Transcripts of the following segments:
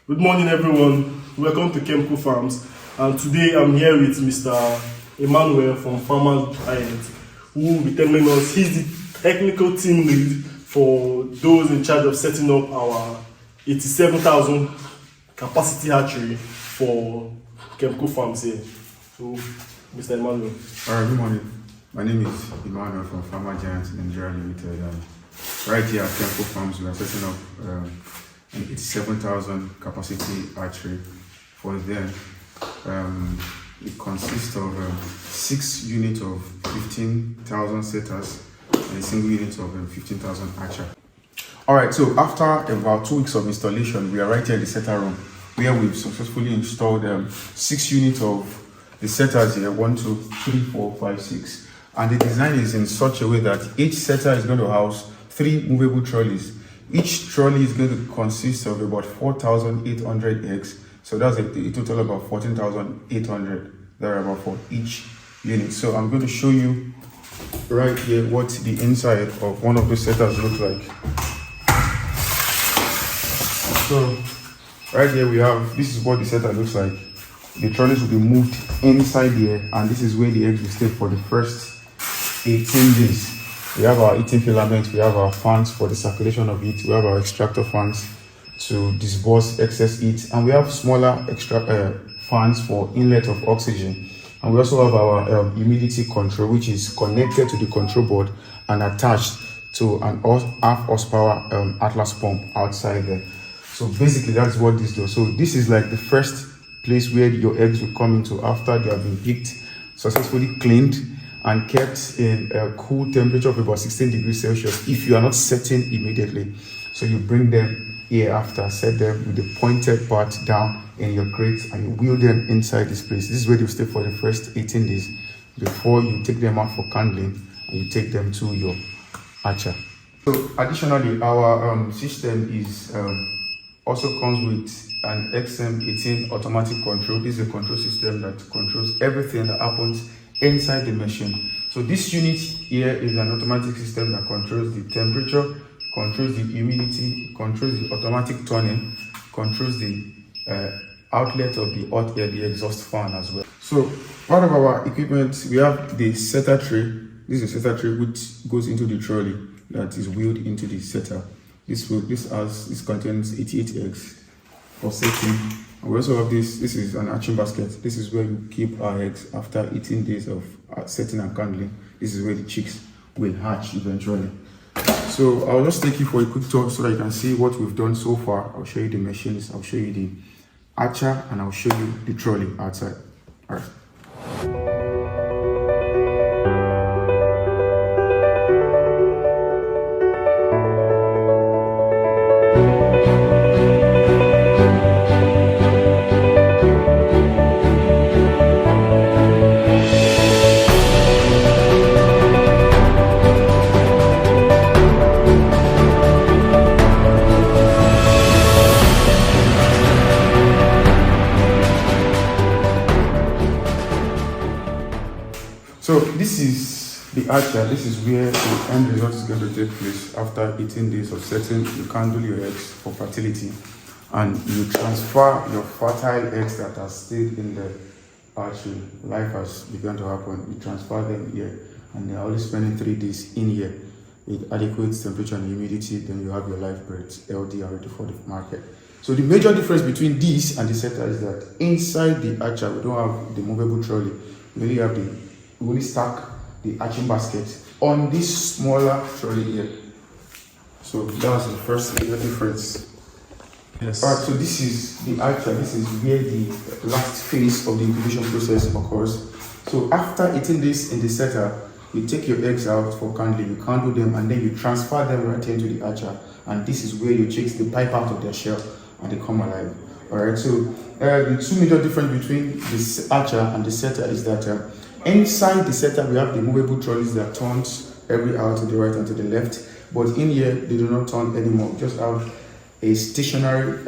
Good morning, everyone. Welcome to Kemcol Farms. And today I'm here with Mr. Emmanuel from Farmers Giant, who will be telling us he's the technical team lead for those in charge of setting up our 87,000 capacity hatchery for Kemcol Farms here. So, Mr. Emmanuel. All right, good morning. My name is Emmanuel from Farmers Giant Nigeria Limited. Right here at Kemcol Farms, we are setting up an 87,000 capacity hatchery for them. It consists of 6 units of 15,000 setters and a single unit of 15,000 hatcher. All right, so after about 2 weeks of installation, we are right here in the setter room where we've successfully installed 6 units of the setters here, 1, 2, 3, 4, 5, 6. And the design is in such a way that each setter is going to house 3 movable trolleys. Each trolley is going to consist of about 4,800 eggs. So that's a total of about 14,800 thereabout for each unit. So I'm going to show you right here what the inside of one of the setters looks like. So right here we have, this is what the setter looks like. The trolleys will be moved inside here, and this is where the eggs will stay for the first 18 days. We have our heating filament, we have our fans for the circulation of heat, we have our extractor fans to disperse excess heat, and we have smaller fans for inlet of oxygen. And we also have our humidity control, which is connected to the control board and attached to an half horsepower Atlas pump outside there. So basically that's what this does. So this is like the first place where your eggs will come into after they have been picked, successfully cleaned, and kept in a cool temperature of about 16 degrees Celsius if you are not setting immediately. So you bring them here after, set them with the pointed part down in your crate, and you wheel them inside this place. This is where they'll stay for the first 18 days before you take them out for candling and you take them to your hatcher. So additionally, our system is also comes with an XM18 automatic control. This is a control system that controls everything that happens inside the machine. So this unit here is an automatic system that controls the temperature, controls the humidity, controls the automatic turning, controls the outlet of the hot air, the exhaust fan as well. So part of our equipment, we have the setter tray. This is a setter tray which goes into the trolley that is wheeled into the setter. This contains 88 eggs for setting. And we also have this is an hatching basket. This is where you keep our eggs after 18 days of setting and candling. This is where the chicks will hatch eventually. So I'll just take you for a quick tour so that you can see what we've done so far. I'll show you the machines, I'll show you the hatcher, and I'll show you the trolley outside. All right. So this is the hatcher. This is where the end result is going to take place after 18 days of setting. You candle your eggs for fertility, and you transfer your fertile eggs that are stayed in the hatchery. Life has begun to happen. You transfer them here, and they are only spending 3 days in here with adequate temperature and humidity. Then you have your live birds, LD, ready for the market. So the major difference between this and the setter is that inside the hatcher we don't have the movable trolley. We only stack the hatching basket on this smaller trolley here. So that's the first major difference. Yes. Alright, so this is the hatcher. This is where the last phase of the incubation process occurs. So after 18 days in the setter, you take your eggs out for candling, you candle them, and then you transfer them right into the hatcher. And this is where your chicks, they pipe out of their shell and they come alive. Alright, so the 2 major difference between this hatcher and the setter is that inside the setter we have the movable trolleys that turns every hour to the right and to the left, but in here they do not turn anymore. We just have a stationary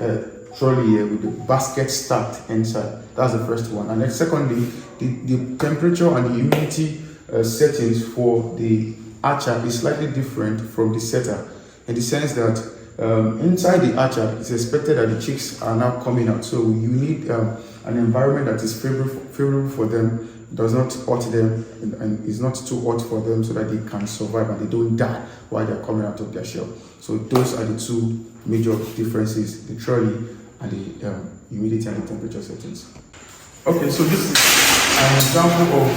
trolley here with the basket stacked inside. That's the first one. And then secondly, the temperature and the humidity settings for the hatcher is slightly different from the setter, in the sense that Inside the hatcher, it's expected that the chicks are now coming out, so you need an environment that is favorable for them, does not hurt them, and is not too hot for them, so that they can survive and they don't die while they're coming out of their shell. So those are the two major differences: the trolley and the humidity and the temperature settings. Okay, so this is an example of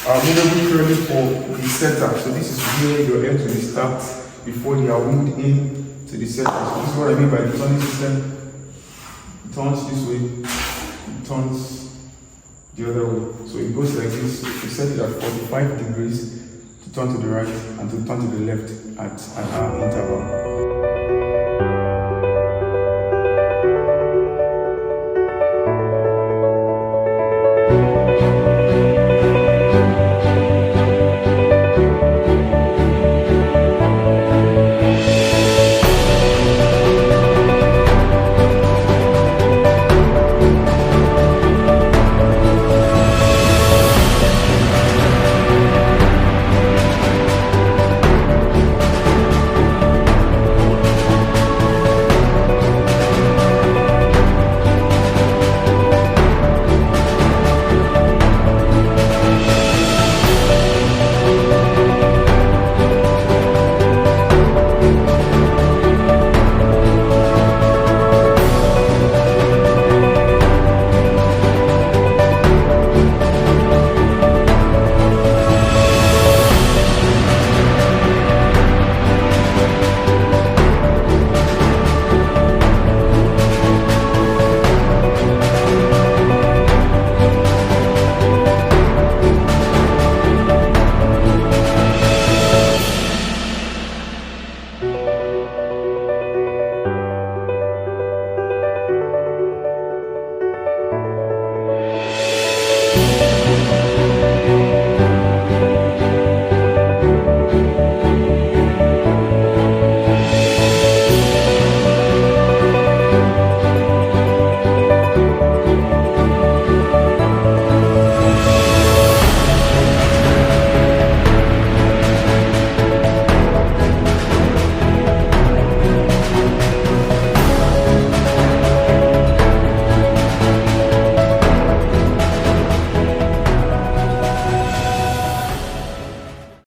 our movable trolley for the setup. So this is where your eggs will start before they are moved in to the setup. So this is what I mean by the turning system. It turns this way, it turns the other way. So it goes like this. You set it at 45 degrees to turn to the right and to turn to the left at an hour interval.